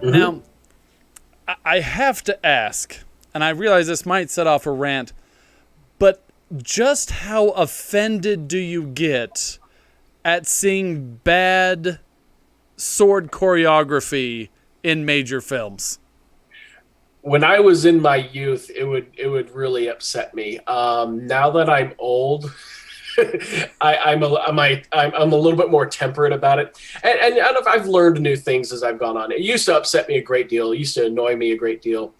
Now, I have to ask, and I realize this might set off a rant, but just how offended do you get at seeing bad sword choreography in major films? When I was in my youth, it would really upset me. Now that I'm old, I'm a little bit more temperate about it, and I've learned new things as I've gone on. It used to upset me a great deal. It used to annoy me a great deal.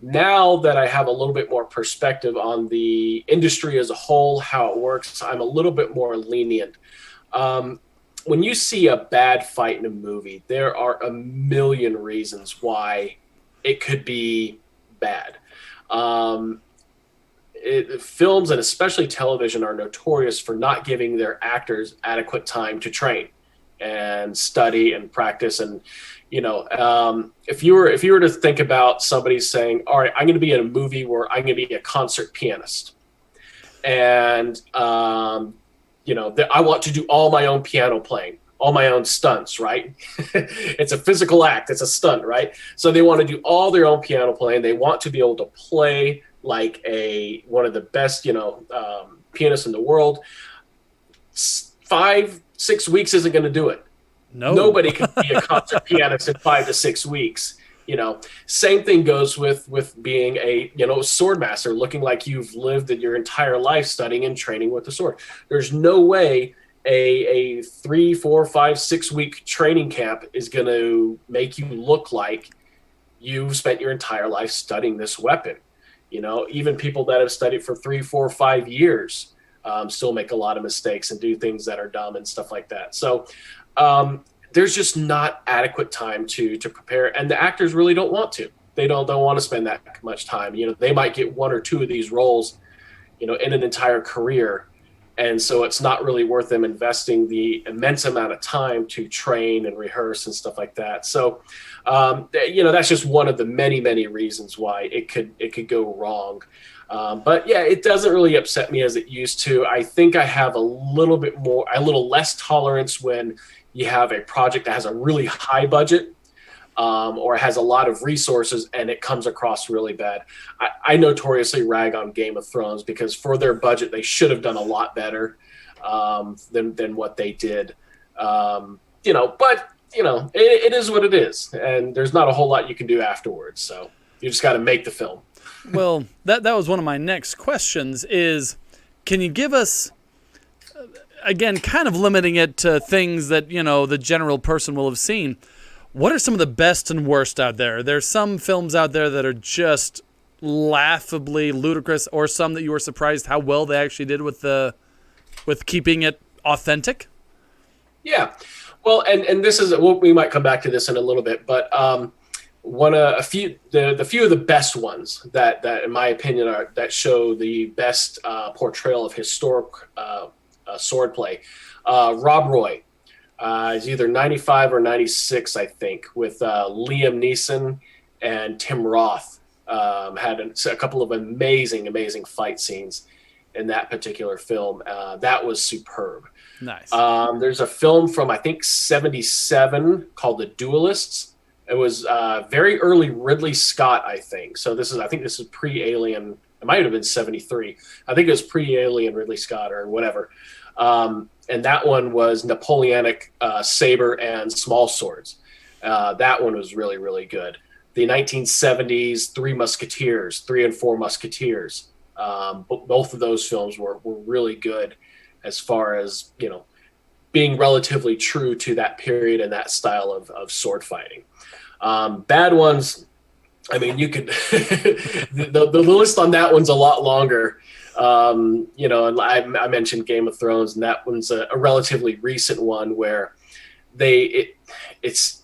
Now that I have a little bit more perspective on the industry as a whole, how it works, I'm a little bit more lenient. Um, when you see a bad fight in a movie, there are a million reasons why it could be bad. Um, Films and especially television are notorious for not giving their actors adequate time to train and study and practice. And if you were to think about somebody saying, "All right, I'm going to be in a movie where I'm going to be a concert pianist," and I want to do all my own piano playing, all my own stunts, right? It's a physical act, it's a stunt, right? So they want to do all their own piano playing. They want to be able to play like a one of the best, pianists in the world. 5 6 weeks isn't going to do it. No. Nobody can be a concert pianist in 5 to 6 weeks. Same thing goes with being a sword master, looking like you've lived your entire life studying and training with the sword. There's no way a 3 4 5 6 week training camp is going to make you look like you've spent your entire life studying this weapon. Even people that have studied for 3 4 5 years still make a lot of mistakes and do things that are dumb and stuff like that. So there's just not adequate time to prepare, and the actors really don't want to. They don't want to spend that much time. They might get one or two of these roles, in an entire career, and so it's not really worth them investing the immense amount of time to train and rehearse and stuff like that. So, that's just one of the many, many reasons why it could go wrong. But yeah, it doesn't really upset me as it used to. I think I have a little less tolerance when you have a project that has a really high budget, or has a lot of resources and it comes across really bad. I notoriously rag on Game of Thrones because for their budget, they should have done a lot better than what they did. But it is what it is, and there's not a whole lot you can do afterwards. So you just got to make the film. Well, that was one of my next questions is, can you give us, again, kind of limiting it to things that, the general person will have seen, what are some of the best and worst out there? There's some films out there that are just laughably ludicrous, or some that you were surprised how well they actually did with keeping it authentic. Yeah. Well, and this is we might come back to this in a little bit, but the few of the best ones that in my opinion that show the best portrayal of historic swordplay. Rob Roy is either 95 or 96, I think, with Liam Neeson and Tim Roth. Had a couple of amazing fight scenes in that particular film. That was superb. Nice. There's a film from, I think, 77 called The Duelists. It was very early Ridley Scott, I think. So I think this is pre-Alien. It might have been 73. I think it was pre-Alien Ridley Scott or whatever. And that one was Napoleonic saber and small swords. That one was really, really good. The 1970s Three and Four Musketeers. Both of those films were really good as far as, being relatively true to that period and that style of sword fighting. Bad ones, I mean, you could the list on that one's a lot longer. And I mentioned Game of Thrones, and that one's a relatively recent one where it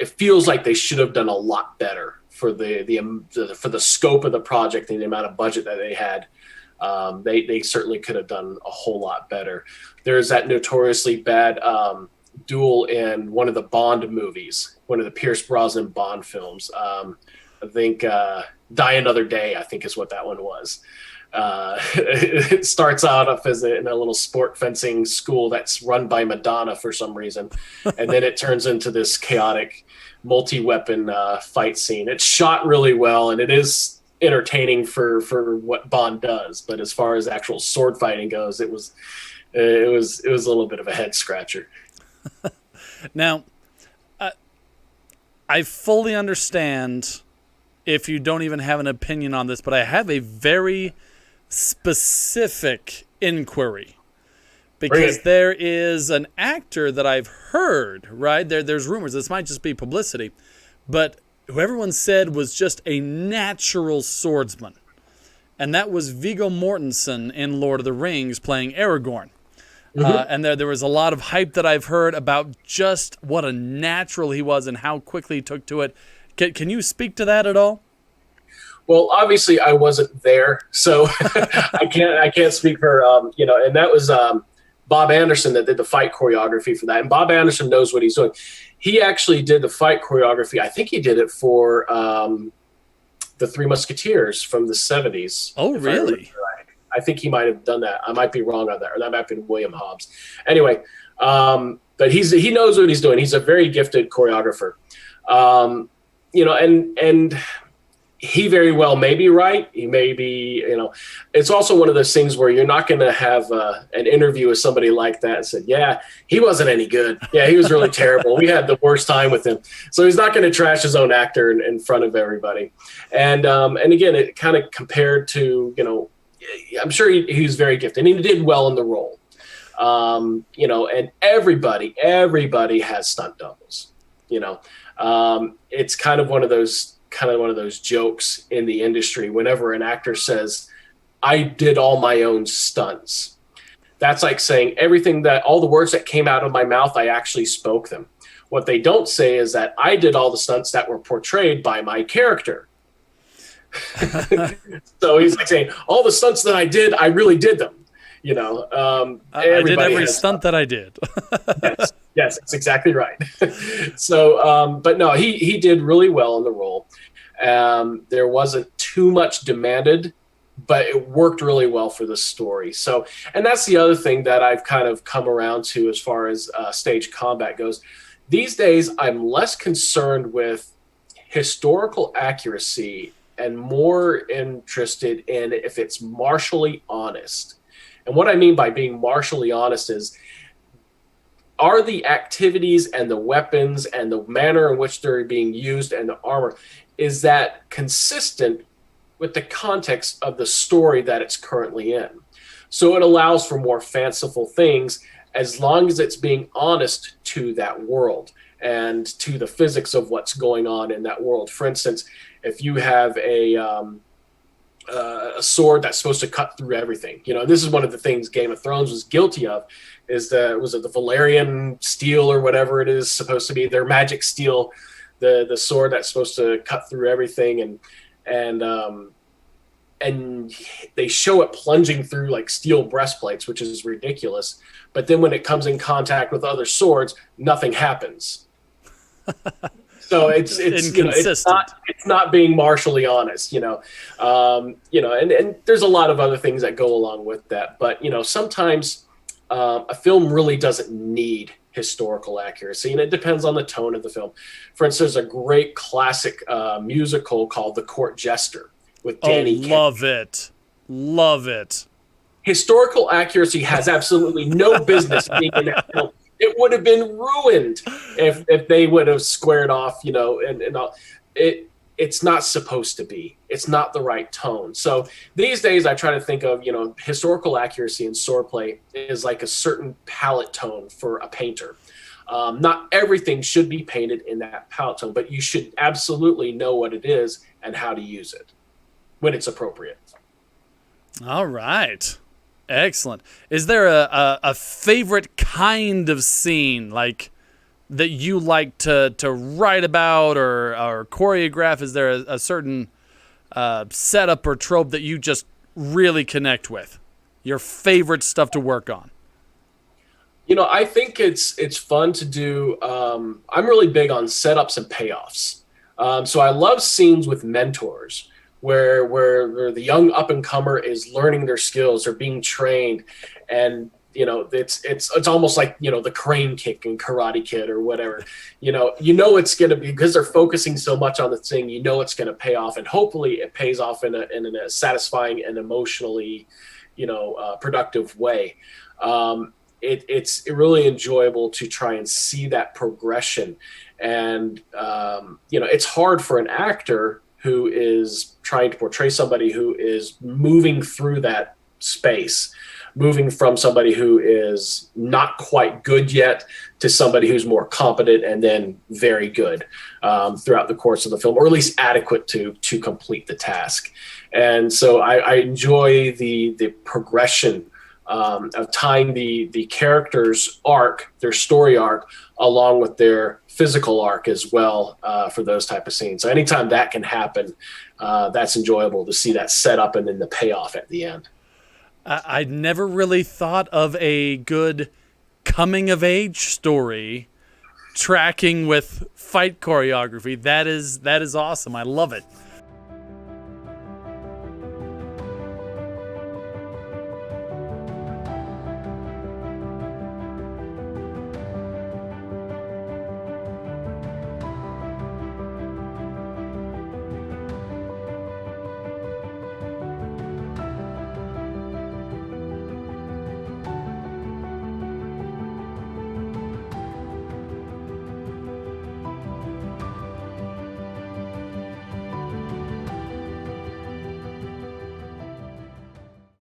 feels like they should have done a lot better for the scope of the project and the amount of budget that they had. They certainly could have done a whole lot better. There's that notoriously bad duel in one of the Bond movies, one of the Pierce Brosnan Bond films. I think Die Another Day, I think is what that one was. It starts out as in a little sport fencing school that's run by Madonna for some reason, and then it turns into this chaotic multi-weapon fight scene. It's shot really well, and it is entertaining for what Bond does. But as far as actual sword fighting goes, it was a little bit of a head scratcher. Now, I fully understand if you don't even have an opinion on this, but I have a very specific inquiry, because there is an actor that I've heard, right? There's rumors, this might just be publicity, but who everyone said was just a natural swordsman. And that was Viggo Mortensen in Lord of the Rings playing Aragorn. And there was a lot of hype that I've heard about just what a natural he was and how quickly he took to it. Can you speak to that at all? Well, obviously I wasn't there, so I can't speak for and that was Bob Anderson that did the fight choreography for that. And Bob Anderson knows what he's doing. He actually did the fight choreography. I think he did it for the Three Musketeers from the 70s. Oh, really? I think he might have done that. I might be wrong on that, or that might have been William Hobbs. Anyway, but he knows what he's doing. He's a very gifted choreographer. And he very well may be right. He may be, it's also one of those things where you're not going to have an interview with somebody like that and said, yeah, he wasn't any good. Yeah, he was really terrible. We had the worst time with him. So he's not going to trash his own actor in front of everybody. And again, it kind of compared to, I'm sure he was very gifted and he did well in the role. And everybody has stunt doubles, it's kind of one of those jokes in the industry. Whenever an actor says, I did all my own stunts, that's like saying all the words that came out of my mouth, I actually spoke them. What they don't say is that I did all the stunts that were portrayed by my character. So he's like saying, all the stunts that I did, I really did them. I did every stunt that I did. Yes, that's exactly right. So, but no, he did really well in the role. There wasn't too much demanded, but it worked really well for the story. So, and that's the other thing that I've kind of come around to as far as stage combat goes. These days, I'm less concerned with historical accuracy and more interested in if it's martially honest. And what I mean by being martially honest is, are the activities and the weapons and the manner in which they're being used and the armor, is that consistent with the context of the story that it's currently in? So it allows for more fanciful things as long as it's being honest to that world and to the physics of what's going on in that world. For instance, if you have a sword that's supposed to cut through everything, this is one of the things Game of Thrones was guilty of, was it the Valerian steel or whatever it is supposed to be, their magic steel, the sword that's supposed to cut through everything, and they show it plunging through like steel breastplates, which is ridiculous. But then when it comes in contact with other swords, nothing happens. So it's inconsistent. It's not being martially honest, and there's a lot of other things that go along with that. But sometimes a film really doesn't need historical accuracy, and it depends on the tone of the film. For instance, there's a great classic musical called The Court Jester with Danny Kaye. Love it. Historical accuracy has absolutely no business being in that film. It would have been ruined if they would have squared off, and all. It's not supposed to be. It's not the right tone. So these days I try to think of, historical accuracy in swordplay is like a certain palette tone for a painter. Not everything should be painted in that palette tone, but you should absolutely know what it is and how to use it when it's appropriate. All right. Excellent. Is there a favorite kind of scene that you like to write about or choreograph? Is there a certain setup or trope that you just really connect with? Your favorite stuff to work on? I think it's fun to do. I'm really big on setups and payoffs. So I love scenes with mentors where the young up and comer is learning their skills, or being trained, and it's almost like the crane kick in Karate Kid or whatever. It's going to be, because they're focusing so much on the thing. It's going to pay off, and hopefully it pays off in a satisfying and emotionally productive way. It's really enjoyable to try and see that progression, and it's hard for an actor who is trying to portray somebody who is moving through that space, moving from somebody who is not quite good yet to somebody who's more competent and then very good throughout the course of the film, or at least adequate to complete the task. And so I enjoy the progression of tying the character's arc, their story arc, along with their physical arc as well for those type of scenes. So anytime that can happen, that's enjoyable to see that set up and then the payoff at the end. I'd never really thought of a good coming-of-age story tracking with fight choreography. That is awesome. I love it.